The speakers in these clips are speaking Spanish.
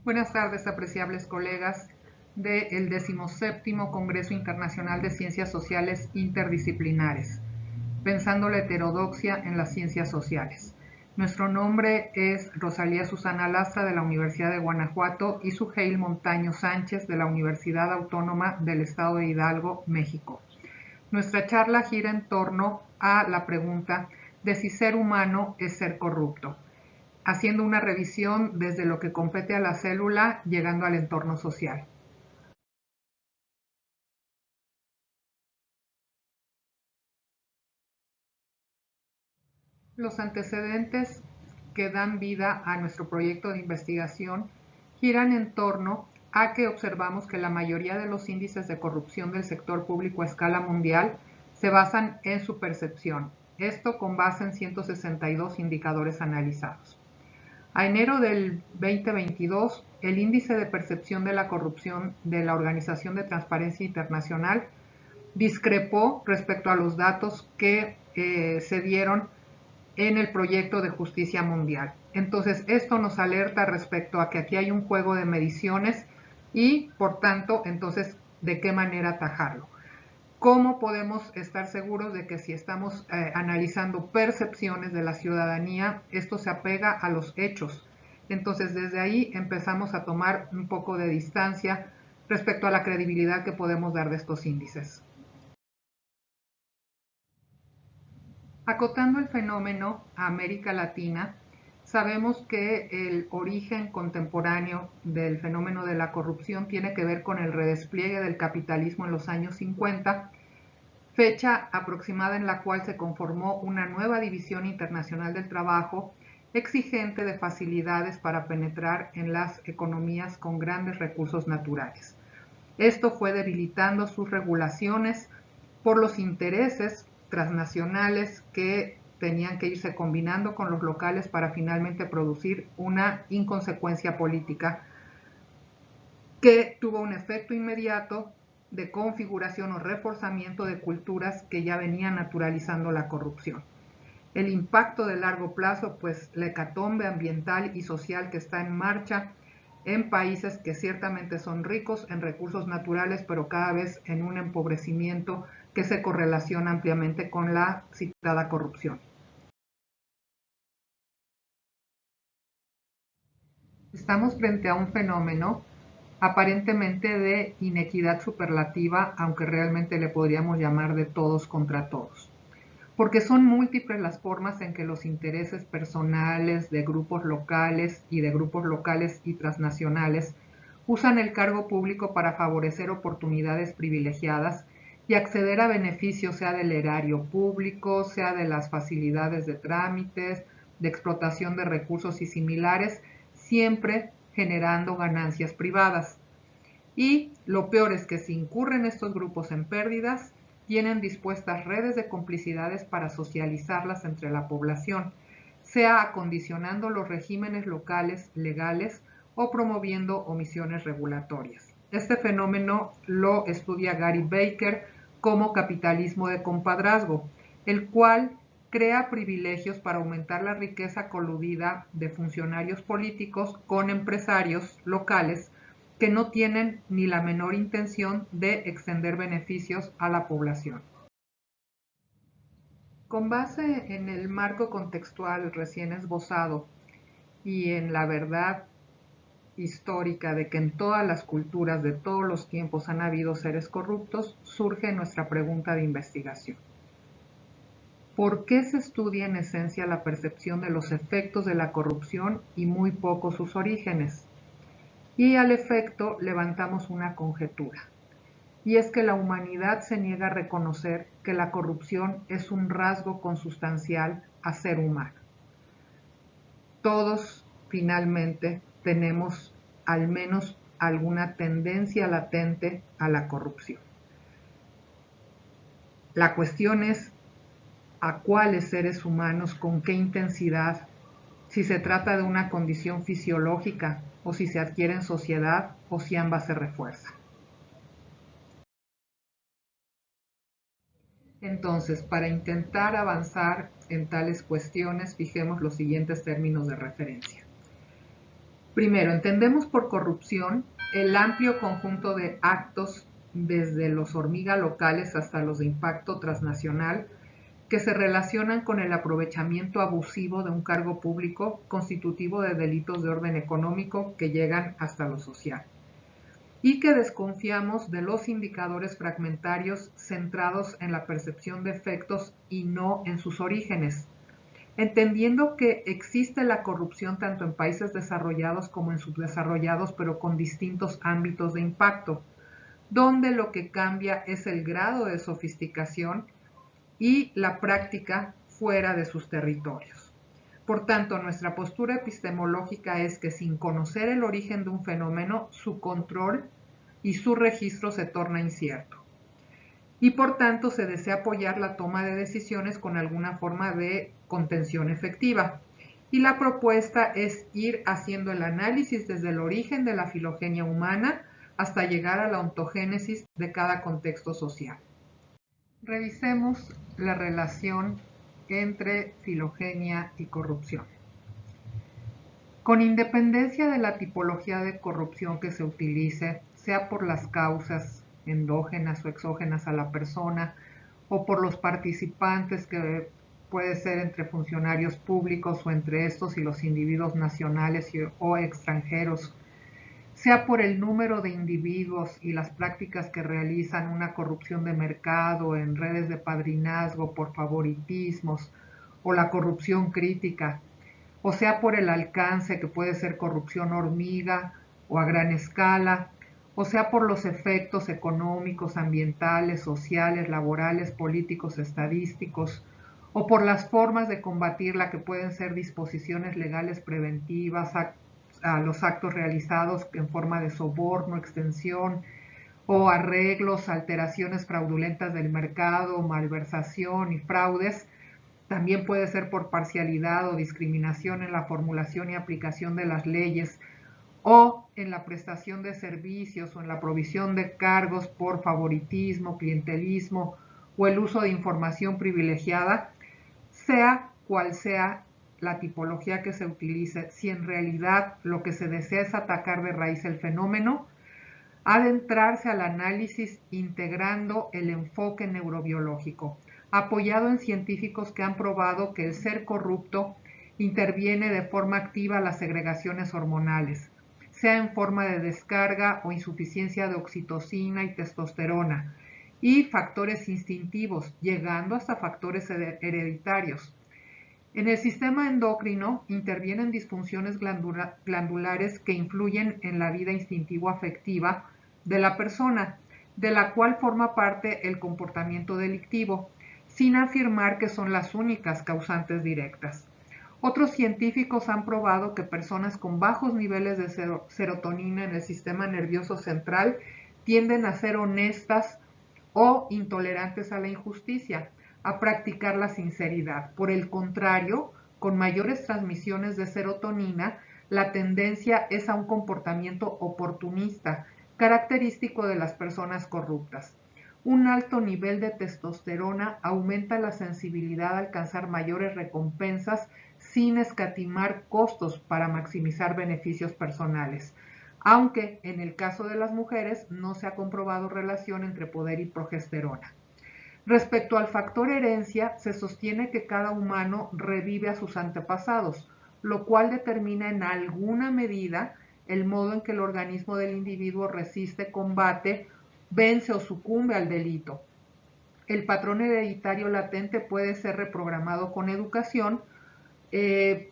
Buenas tardes, apreciables colegas del 17º Congreso Internacional de Ciencias Sociales Interdisciplinares, Pensando la Heterodoxia en las Ciencias Sociales. Nuestro nombre es Rosalía Susana Lastra de la Universidad de Guanajuato y Suheil Montaño Sánchez de la Universidad Autónoma del Estado de Hidalgo, México. Nuestra charla gira en torno a la pregunta de si ser humano es ser corrupto, haciendo una revisión desde lo que compete a la célula, llegando al entorno social. Los antecedentes que dan vida a nuestro proyecto de investigación giran en torno a que observamos que la mayoría de los índices de corrupción del sector público a escala mundial se basan en su percepción, esto con base en 162 indicadores analizados. A enero del 2022, el índice de percepción de la corrupción de la Organización de Transparencia Internacional discrepó respecto a los datos que se dieron en el proyecto de justicia mundial. Entonces, esto nos alerta respecto a que aquí hay un juego de mediciones y, por tanto, entonces, ¿de qué manera atajarlo? ¿Cómo podemos estar seguros de que si estamos analizando percepciones de la ciudadanía, esto se apega a los hechos? Entonces, desde ahí empezamos a tomar un poco de distancia respecto a la credibilidad que podemos dar de estos índices. Acotando el fenómeno a América Latina, sabemos que el origen contemporáneo del fenómeno de la corrupción tiene que ver con el redespliegue del capitalismo en los años 50, fecha aproximada en la cual se conformó una nueva división internacional del trabajo exigente de facilidades para penetrar en las economías con grandes recursos naturales. Esto fue debilitando sus regulaciones por los intereses transnacionales que tenían que irse combinando con los locales para finalmente producir una inconsecuencia política que tuvo un efecto inmediato de configuración o reforzamiento de culturas que ya venían naturalizando la corrupción. El impacto de largo plazo, pues la hecatombe ambiental y social que está en marcha en países que ciertamente son ricos en recursos naturales, pero cada vez en un empobrecimiento que se correlaciona ampliamente con la citada corrupción. Estamos frente a un fenómeno aparentemente de inequidad superlativa, aunque realmente le podríamos llamar de todos contra todos, porque son múltiples las formas en que los intereses personales de grupos locales y transnacionales usan el cargo público para favorecer oportunidades privilegiadas y acceder a beneficios, sea del erario público, sea de las facilidades de trámites, de explotación de recursos y similares, siempre generando ganancias privadas. Y lo peor es que si incurren estos grupos en pérdidas, tienen dispuestas redes de complicidades para socializarlas entre la población, sea acondicionando los regímenes locales legales o promoviendo omisiones regulatorias. Este fenómeno lo estudia Gary Baker como capitalismo de compadrazgo, el cual crea privilegios para aumentar la riqueza coludida de funcionarios políticos con empresarios locales que no tienen ni la menor intención de extender beneficios a la población. Con base en el marco contextual recién esbozado y en la verdad histórica de que en todas las culturas de todos los tiempos han habido seres corruptos, surge nuestra pregunta de investigación. ¿Por qué se estudia en esencia la percepción de los efectos de la corrupción y muy poco sus orígenes? Y al efecto levantamos una conjetura, y es que la humanidad se niega a reconocer que la corrupción es un rasgo consustancial a ser humano. Todos finalmente tenemos al menos alguna tendencia latente a la corrupción. La cuestión es a cuáles seres humanos, con qué intensidad, si se trata de una condición fisiológica o si se adquiere en sociedad o si ambas se refuerzan. Entonces, para intentar avanzar en tales cuestiones, fijemos los siguientes términos de referencia. Primero, entendemos por corrupción el amplio conjunto de actos, desde los hormiga locales hasta los de impacto transnacional, que se relacionan con el aprovechamiento abusivo de un cargo público constitutivo de delitos de orden económico que llegan hasta lo social, y que desconfiamos de los indicadores fragmentarios centrados en la percepción de efectos y no en sus orígenes, entendiendo que existe la corrupción tanto en países desarrollados como en subdesarrollados, pero con distintos ámbitos de impacto, donde lo que cambia es el grado de sofisticación y la práctica fuera de sus territorios. Por tanto, nuestra postura epistemológica es que sin conocer el origen de un fenómeno, su control y su registro se torna incierto. Y por tanto se desea apoyar la toma de decisiones con alguna forma de contención efectiva. Y la propuesta es ir haciendo el análisis desde el origen de la filogenia humana hasta llegar a la ontogénesis de cada contexto social. Revisemos la relación entre filogenia y corrupción. Con independencia de la tipología de corrupción que se utilice, sea por las causas endógenas o exógenas a la persona, o por los participantes, que puede ser entre funcionarios públicos o entre estos y los individuos nacionales o extranjeros, sea por el número de individuos y las prácticas que realizan una corrupción de mercado en redes de padrinazgo por favoritismos, o la corrupción crítica, o sea por el alcance, que puede ser corrupción hormiga o a gran escala, o sea por los efectos económicos, ambientales, sociales, laborales, políticos, estadísticos, o por las formas de combatirla, que pueden ser disposiciones legales preventivas, a los actos realizados en forma de soborno, extensión o arreglos, alteraciones fraudulentas del mercado, malversación y fraudes. También puede ser por parcialidad o discriminación en la formulación y aplicación de las leyes, o en la prestación de servicios o en la provisión de cargos por favoritismo, clientelismo o el uso de información privilegiada, sea cual sea la tipología que se utilice. Si en realidad lo que se desea es atacar de raíz el fenómeno, adentrarse al análisis integrando el enfoque neurobiológico, apoyado en científicos que han probado que el ser corrupto interviene de forma activa las segregaciones hormonales, sea en forma de descarga o insuficiencia de oxitocina y testosterona, y factores instintivos, llegando hasta factores hereditarios. En el sistema endocrino intervienen disfunciones glandulares que influyen en la vida instintivo-afectiva de la persona, de la cual forma parte el comportamiento delictivo, sin afirmar que son las únicas causantes directas. Otros científicos han probado que personas con bajos niveles de serotonina en el sistema nervioso central tienden a ser honestas o intolerantes a la injusticia, a practicar la sinceridad. Por el contrario, con mayores transmisiones de serotonina, la tendencia es a un comportamiento oportunista, característico de las personas corruptas. Un alto nivel de testosterona aumenta la sensibilidad a alcanzar mayores recompensas sin escatimar costos para maximizar beneficios personales, aunque en el caso de las mujeres no se ha comprobado relación entre poder y progesterona. Respecto al factor herencia, se sostiene que cada humano revive a sus antepasados, lo cual determina en alguna medida el modo en que el organismo del individuo resiste, combate, vence o sucumbe al delito. El patrón hereditario latente puede ser reprogramado con educación,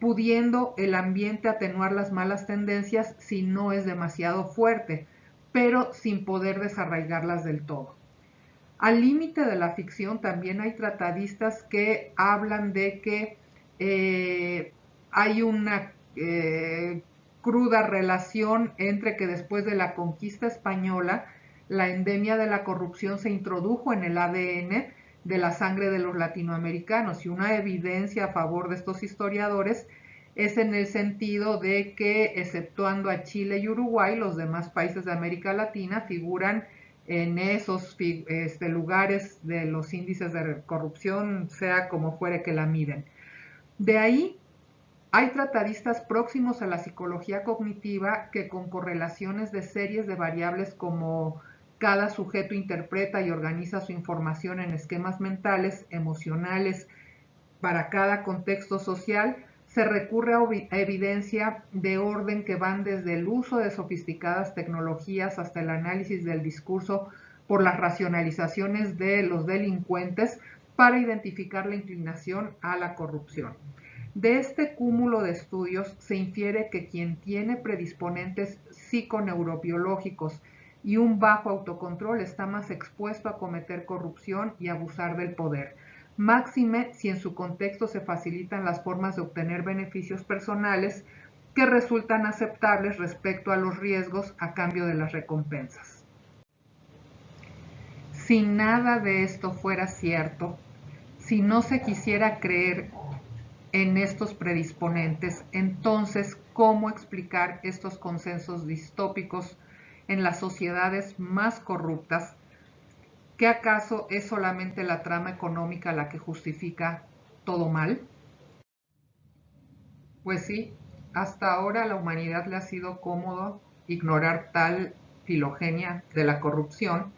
pudiendo el ambiente atenuar las malas tendencias si no es demasiado fuerte, pero sin poder desarraigarlas del todo. Al límite de la ficción también hay tratadistas que hablan de que hay una cruda relación entre que después de la conquista española, la endemia de la corrupción se introdujo en el ADN de la sangre de los latinoamericanos, y una evidencia a favor de estos historiadores es en el sentido de que, exceptuando a Chile y Uruguay, los demás países de América Latina figuran en esos lugares de los índices de corrupción, sea como fuere que la miden. De ahí Hay tratadistas próximos a la psicología cognitiva que con correlaciones de series de variables como cada sujeto interpreta y organiza su información en esquemas mentales, emocionales, para cada contexto social, se recurre a evidencia de orden que van desde el uso de sofisticadas tecnologías hasta el análisis del discurso por las racionalizaciones de los delincuentes para identificar la inclinación a la corrupción. De este cúmulo de estudios se infiere que quien tiene predisponentes psiconeurobiológicos y un bajo autocontrol está más expuesto a cometer corrupción y abusar del poder. Máxime si en su contexto se facilitan las formas de obtener beneficios personales que resultan aceptables respecto a los riesgos a cambio de las recompensas. Si nada de esto fuera cierto, si no se quisiera creer en estos predisponentes, entonces, ¿cómo explicar estos consensos distópicos en las sociedades más corruptas? ¿Qué acaso es solamente la trama económica la que justifica todo mal? Pues sí, hasta ahora a la humanidad le ha sido cómodo ignorar tal filogenia de la corrupción,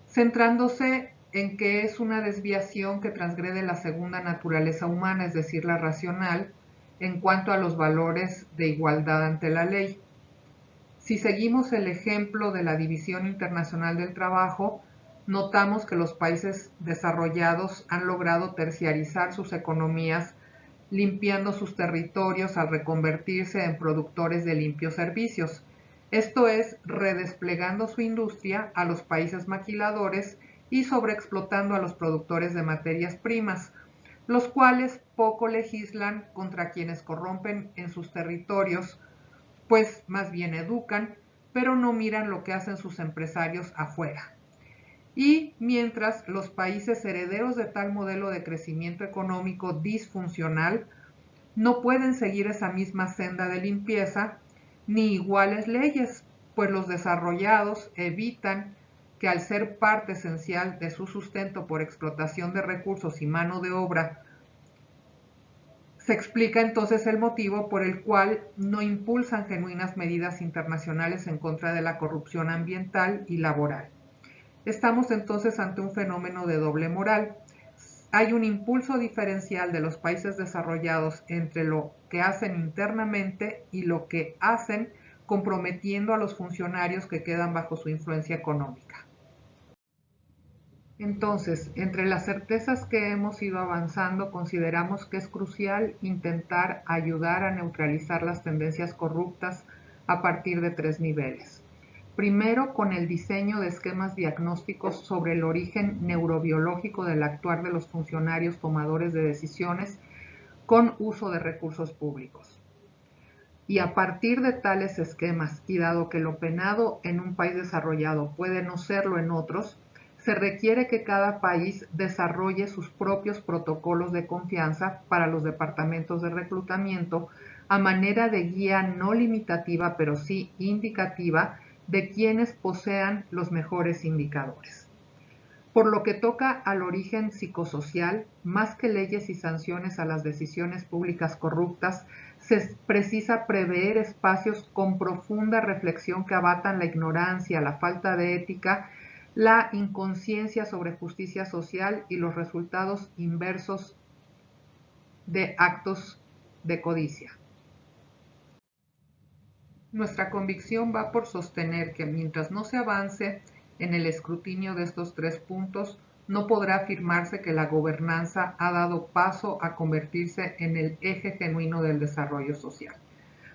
centrándose en que es una desviación que transgrede la segunda naturaleza humana, es decir, la racional, en cuanto a los valores de igualdad ante la ley. Si seguimos el ejemplo de la División Internacional del Trabajo, notamos que los países desarrollados han logrado terciarizar sus economías, limpiando sus territorios al reconvertirse en productores de limpios servicios. Esto es, redesplegando su industria a los países maquiladores y sobreexplotando a los productores de materias primas, los cuales poco legislan contra quienes corrompen en sus territorios, pues más bien educan, pero no miran lo que hacen sus empresarios afuera. Y mientras los países herederos de tal modelo de crecimiento económico disfuncional no pueden seguir esa misma senda de limpieza, ni iguales leyes, pues los desarrollados evitan que al ser parte esencial de su sustento por explotación de recursos y mano de obra, se explica entonces el motivo por el cual no impulsan genuinas medidas internacionales en contra de la corrupción ambiental y laboral. Estamos entonces ante un fenómeno de doble moral. Hay un impulso diferencial de los países desarrollados entre lo que hacen internamente y lo que hacen comprometiendo a los funcionarios que quedan bajo su influencia económica. Entonces, entre las certezas que hemos ido avanzando, consideramos que es crucial intentar ayudar a neutralizar las tendencias corruptas a partir de 3 niveles. Primero, con el diseño de esquemas diagnósticos sobre el origen neurobiológico del actuar de los funcionarios tomadores de decisiones con uso de recursos públicos. Y a partir de tales esquemas, y dado que lo penado en un país desarrollado puede no serlo en otros, se requiere que cada país desarrolle sus propios protocolos de confianza para los departamentos de reclutamiento a manera de guía no limitativa, pero sí indicativa, de quienes posean los mejores indicadores. Por lo que toca al origen psicosocial, más que leyes y sanciones a las decisiones públicas corruptas, se precisa prever espacios con profunda reflexión que abatan la ignorancia, la falta de ética, la inconsciencia sobre justicia social y los resultados inversos de actos de codicia. Nuestra convicción va por sostener que mientras no se avance en el escrutinio de estos 3 puntos, no podrá afirmarse que la gobernanza ha dado paso a convertirse en el eje genuino del desarrollo social,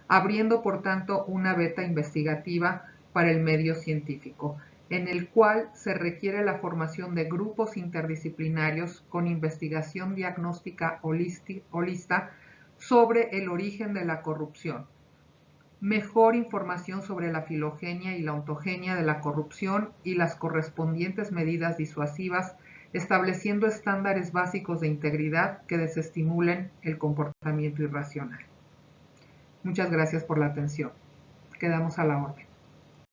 abriendo por tanto una veta investigativa para el medio científico, en el cual se requiere la formación de grupos interdisciplinarios con investigación diagnóstica holista sobre el origen de la corrupción, mejor información sobre la filogenia y la ontogenia de la corrupción y las correspondientes medidas disuasivas, estableciendo estándares básicos de integridad que desestimulen el comportamiento irracional. Muchas gracias por la atención. Quedamos a la orden.